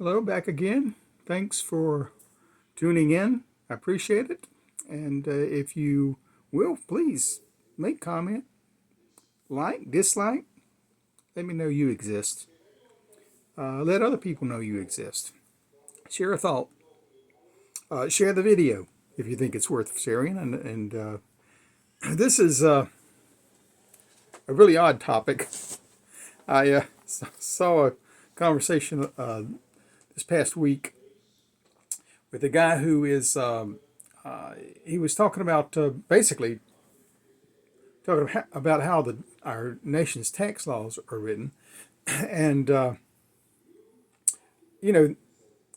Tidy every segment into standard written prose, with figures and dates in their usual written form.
Hello, back again. Thanks for tuning in. I appreciate it. And if you will, please make comment, like, dislike. Let me know you exist. Let other people know you exist. Share a thought. Share the video if you think it's worth sharing. And this is a really odd topic. I saw a conversation this past week with a guy who is he was talking about basically talking about how our nation's tax laws are written, and you know,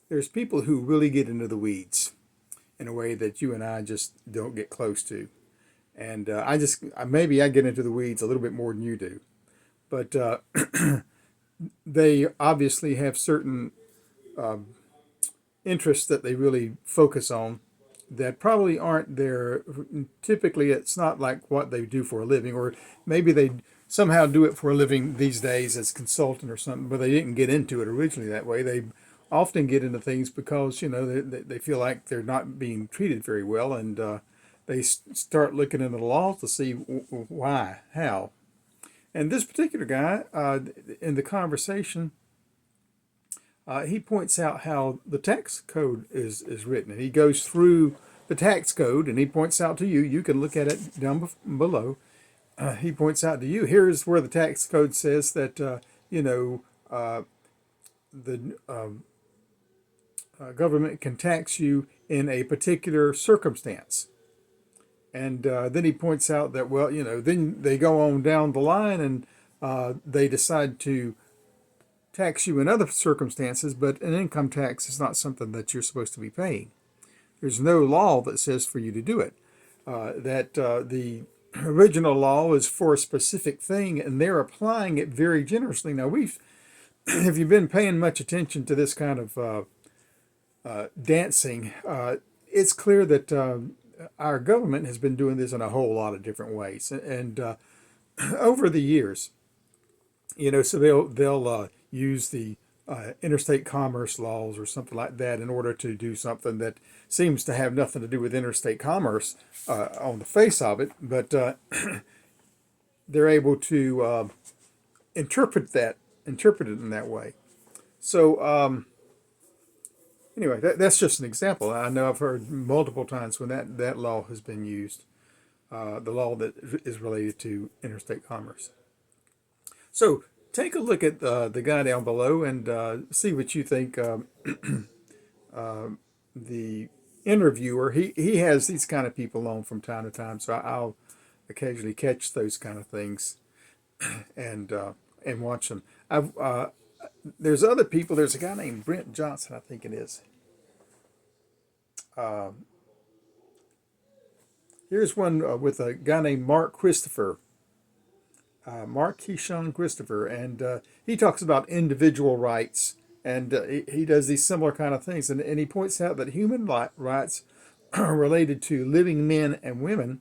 there's people who really get into the weeds in a way that you and I just don't get close to, and maybe I get into the weeds a little bit more than you do, but they obviously have certain interests that they really focus on that probably aren't there. Typically, it's not like what they do for a living, or maybe they somehow do it for a living these days as consultant or something, but they didn't get into it originally that way. They often get into things because they feel like they're not being treated very well, and they start looking into the laws to see why, how. And this particular guy, in the conversation, he points out how the tax code is written. And he goes through the tax code and he points out to you, you can look at it down below. He points out to you, here's where the tax code says that, the government can tax you in a particular circumstance. And then he points out that, well, then they go on down the line and they decide to tax you in other circumstances, but an income tax is not something that you're supposed to be paying. There's no law that says for you to do it. The original law is for a specific thing, and they're applying it very generously. Now, if you've been paying much attention to this kind of dancing, it's clear that our government has been doing this in a whole lot of different ways, and over the years, so they'll use the interstate commerce laws or something like that in order to do something that seems to have nothing to do with interstate commerce on the face of it, but they're able to interpret it in that way. So anyway, that's just an example. I know I've heard multiple times when that law has been used, the law that is related to interstate commerce. So take a look at the guy down below and see what you think. The interviewer, he has these kind of people on from time to time, so I'll occasionally catch those kind of things and watch them. There's other people. There's a guy named Brent Johnson, I think it is. Here's one with a guy named Mark Christopher. Mark Keyshawn Christopher, and he talks about individual rights, and he does these similar kind of things, and he points out that human rights are related to living men and women.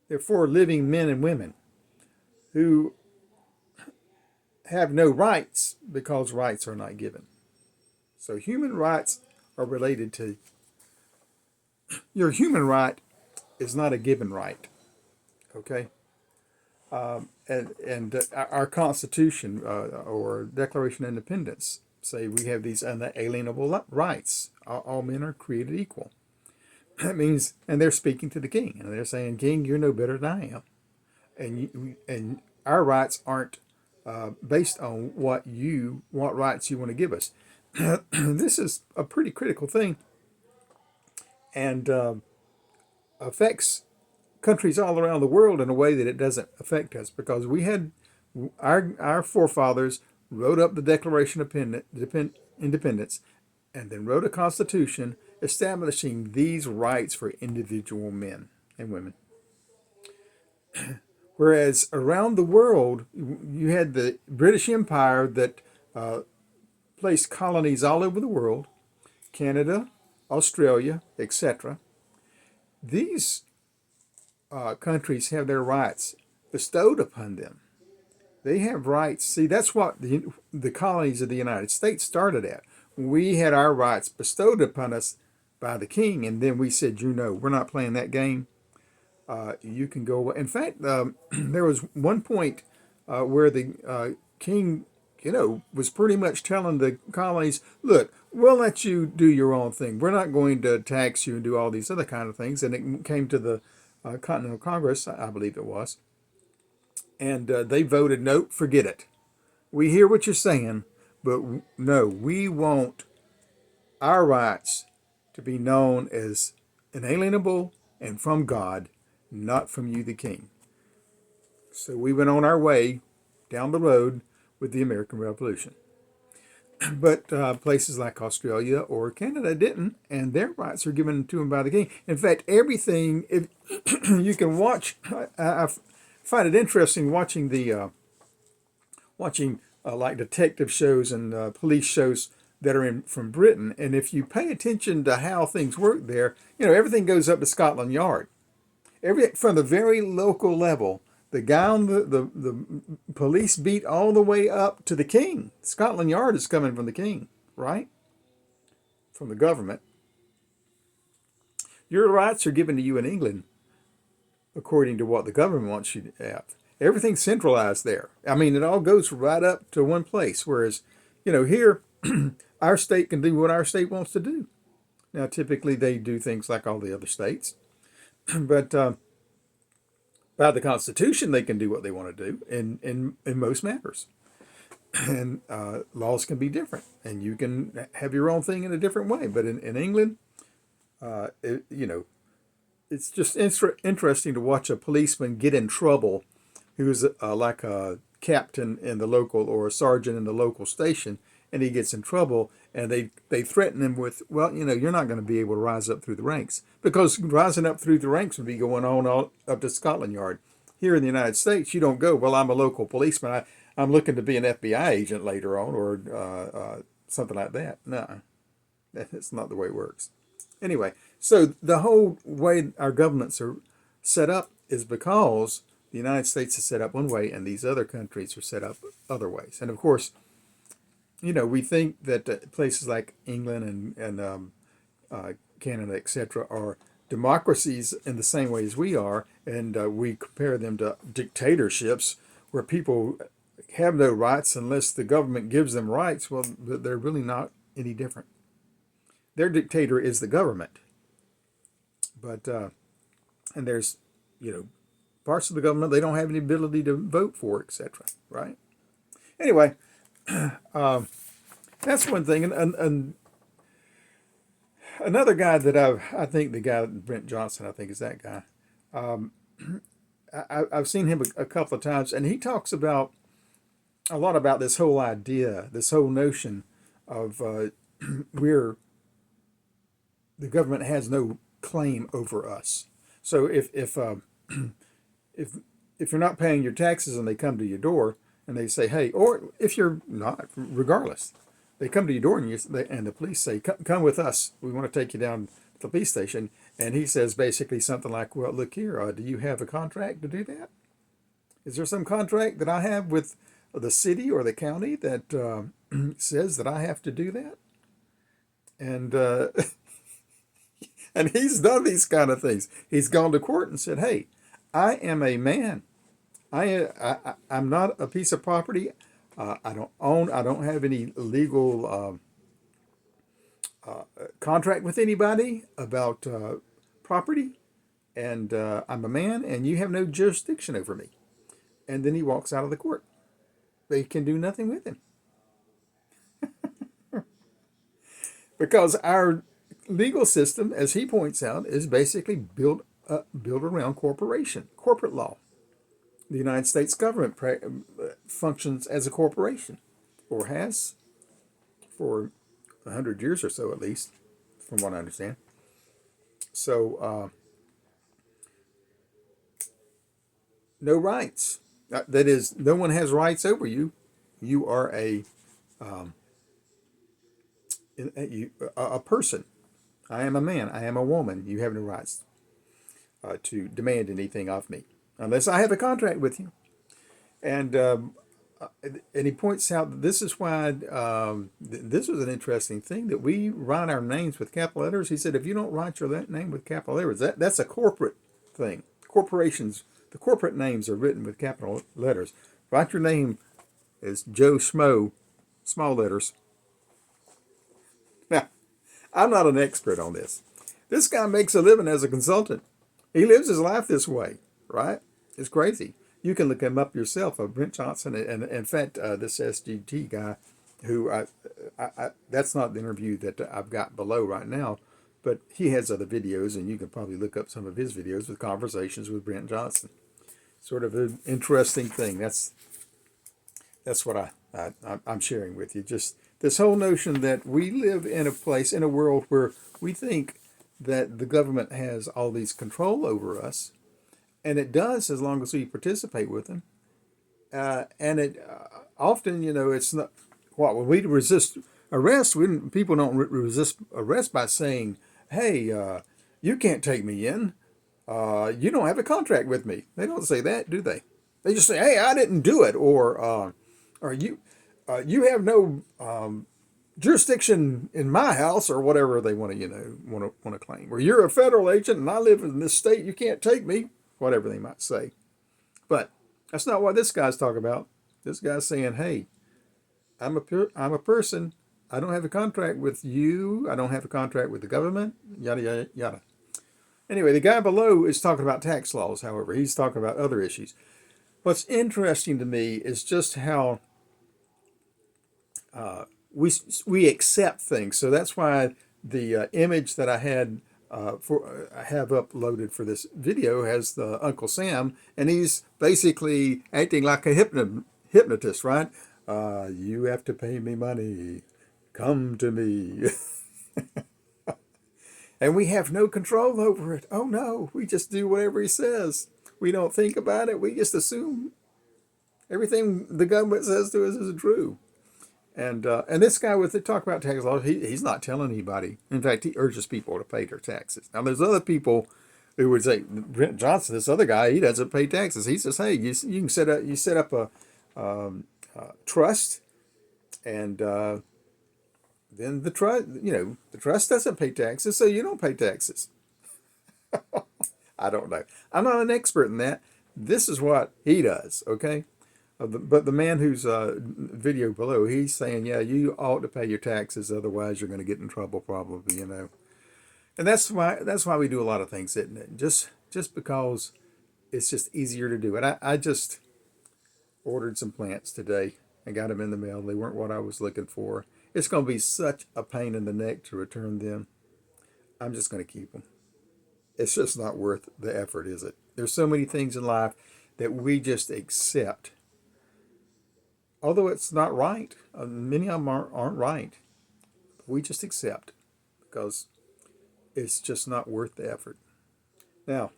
They're for living men and women who have no rights because rights are not given. So human rights are related to your human right is not a given right. Okay, and our Constitution or Declaration of Independence say we have these unalienable rights. All men are created equal. That means, and they're speaking to the king, and they're saying, "King, you're no better than I am," and our rights aren't based on what rights you want to give us. This is a pretty critical thing, and affects countries all around the world in a way that it doesn't affect us, because we had our forefathers wrote up the Declaration of Independence and then wrote a constitution establishing these rights for individual men and women. Whereas around the world, you had the British Empire that placed colonies all over the world, Canada, Australia, etc. These countries have their rights bestowed upon them. They have rights. See, that's what the colonies of the United States started at. We had our rights bestowed upon us by the king, and then we said, you know, we're not playing that game. You can go away. In fact, there was one point where the king, you know, was pretty much telling the colonies, look, we'll let you do your own thing. We're not going to tax you and do all these other kind of things. And it came to the Continental Congress, I believe it was, and they voted, no, forget it. We hear what you're saying, but no, we want our rights to be known as inalienable and from God, not from you, the king. So we went on our way down the road with the American Revolution. But places like Australia or Canada didn't, and their rights are given to them by the king. In fact, everything, if you can watch, I find it interesting watching like detective shows and police shows that are from Britain. And if you pay attention to how things work there, you know, everything goes up to Scotland Yard. From the very local level, the guy on the police beat all the way up to the king. Scotland Yard is coming from the king, right? From the government. Your rights are given to you in England according to what the government wants you to have. Everything's centralized there. I mean, it all goes right up to one place. Whereas, you know, here, our state can do what our state wants to do. Now, typically they do things like all the other states. But by the Constitution, they can do what they want to do in most matters. And laws can be different. And you can have your own thing in a different way. But in England, you know, it's just interesting to watch a policeman get in trouble who's like a captain in the local or a sergeant in the local station, and he gets in trouble, and they threaten him with, well, you know, you're not going to be able to rise up through the ranks, because rising up through the ranks would be going on all up to Scotland Yard. Here in the United States, you don't go, well, I'm a local policeman. I'm looking to be an FBI agent later on, or something like that. No, that's not the way it works. Anyway, so the whole way our governments are set up is because the United States is set up one way and these other countries are set up other ways. And of course, you know, we think that places like England and Canada, etc., are democracies in the same way as we are, and we compare them to dictatorships where people have no rights unless the government gives them rights. Well, they're really not any different. Their dictator is the government. But, and there's, you know, parts of the government they don't have any ability to vote for, etc., right? Anyway, that's one thing. And another guy that I think the guy, Brent Johnson, I think is that guy. I've seen him a couple of times, and he talks about a lot about this whole idea, this whole notion of the government has no claim over us. So if you're not paying your taxes and they come to your door and they say, hey, or if you're not, regardless, they come to your door and the police say, come with us. We want to take you down to the police station. And he says basically something like, well, look here, do you have a contract to do that? Is there some contract that I have with the city or the county that says that I have to do that? And and he's done these kind of things. He's gone to court and said, hey, I am a man. I'm not a piece of property. I don't have any legal contract with anybody about property. And I'm a man, and you have no jurisdiction over me. And then he walks out of the court. They can do nothing with him. Because our legal system, as he points out, is basically built around corporate law. The United States government functions as a corporation, or has for 100 years or so at least, from what I understand. So, no rights. That is, no one has rights over you. You are a person. I am a man. I am a woman. You have no rights to demand anything of me unless I have a contract with you. And and he points out that this is why this was an interesting thing that we write our names with capital letters. He said if you don't write your name with capital letters, that's a corporate thing. Corporations, the corporate names are written with capital letters. Write your name as Joe Schmo, small letters. Now, I'm not an expert on this. This guy makes a living as a consultant. He lives his life this way, right? It's crazy. You can look him up yourself, Brent Johnson, and in fact, this SGT guy, who that's not the interview that I've got below right now, but he has other videos, and you can probably look up some of his videos with conversations with Brent Johnson. Sort of an interesting thing. That's what I'm sharing with you. Just this whole notion that we live in a place, in a world where we think that the government has all these control over us, and it does as long as we participate with them. And it often, it's not what when we resist arrest. People don't resist arrest by saying, "Hey, you can't take me in. You don't have a contract with me." They don't say that, do they? They just say, "Hey, I didn't do it," or you have no jurisdiction in my house, or whatever they want to claim. Or you're a federal agent and I live in this state, you can't take me, whatever they might say. But that's not what this guy's talking about. This guy's saying, hey, I'm a person. I don't have a contract with you. I don't have a contract with the government, yada, yada, yada. Anyway, the guy below is talking about tax laws, however. He's talking about other issues. What's interesting to me is just how we accept things. So that's why the image that I had I have uploaded for this video has the Uncle Sam, and he's basically acting like a hypnotist, right? You have to pay me money. Come to me. And we have no control over it. Oh no, we just do whatever he says. We don't think about it. We just assume everything the government says to us is true. And this guy with the talk about tax laws, he's not telling anybody. In fact, he urges people to pay their taxes. Now, there's other people who would say, Brent Johnson, this other guy, he doesn't pay taxes. He says, hey, you can set up a trust, and then the trust doesn't pay taxes, so you don't pay taxes. I don't know. I'm not an expert in that. This is what he does, okay? But the man whose video below, he's saying, yeah, you ought to pay your taxes, otherwise you're going to get in trouble, probably, And that's why we do a lot of things, isn't it? Just because it's just easier to do it. I just ordered some plants today. I got them in the mail. They weren't what I was looking for. It's going to be such a pain in the neck to return them. I'm just going to keep them. It's just not worth the effort, is it? There's so many things in life that we just accept. Although it's not right, many of them aren't right. We just accept because it's just not worth the effort. Now,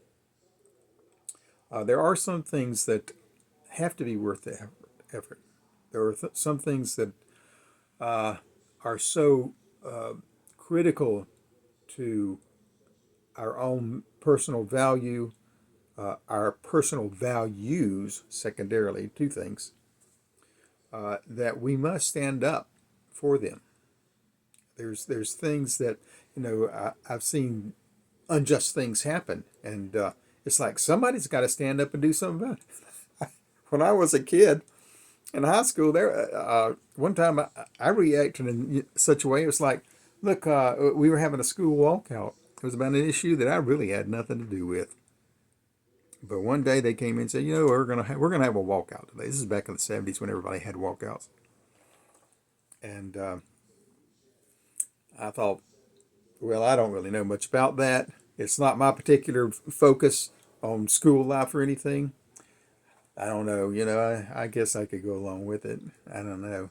there are some things that have to be worth the effort. There are some things that are so critical to our own personal value, our personal values, secondarily, two things. That we must stand up for them. There's things that I've seen unjust things happen, and it's like somebody's got to stand up and do something about it. When I was a kid in high school, one time I reacted in such a way. It was like, look, we were having a school walkout. It was about an issue that I really had nothing to do with. But one day they came in and said, we're gonna have a walkout today. This is back in the 70s when everybody had walkouts. And I thought, well, I don't really know much about that. It's not my particular focus on school life or anything. I don't know. I guess I could go along with it. I don't know.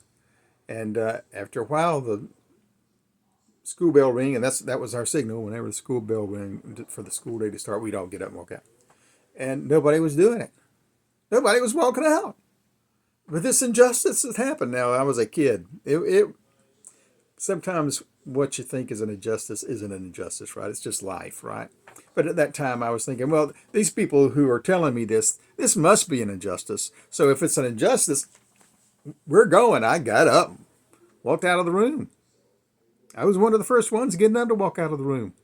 And after a while, the school bell rang, and that was our signal. Whenever the school bell rang for the school day to start, we'd all get up and walk out. And nobody was doing it. Nobody was walking out. But this injustice has happened. Now, I was a kid. It sometimes what you think is an injustice isn't an injustice, right? It's just life, right? But at that time, I was thinking, well, these people who are telling me this must be an injustice. So if it's an injustice, we're going. I got up, walked out of the room. I was one of the first ones getting up to walk out of the room.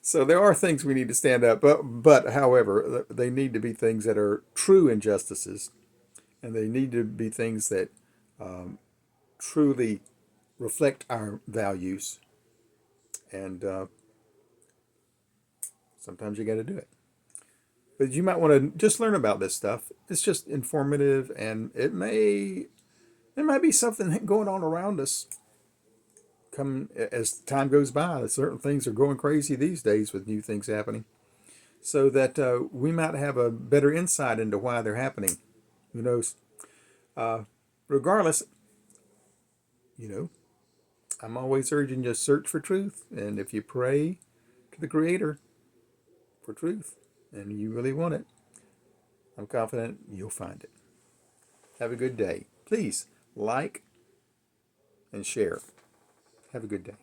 So there are things we need to stand up, but however, they need to be things that are true injustices, and they need to be things that truly reflect our values. And sometimes you got to do it. But you might want to just learn about this stuff. It's just informative, and it might be something going on around us. Come as time goes by, certain things are going crazy these days with new things happening. So that we might have a better insight into why they're happening. Who knows? Regardless, you know, I'm always urging you to search for truth. And if you pray to the Creator for truth and you really want it, I'm confident you'll find it. Have a good day. Please like and share. Have a good day.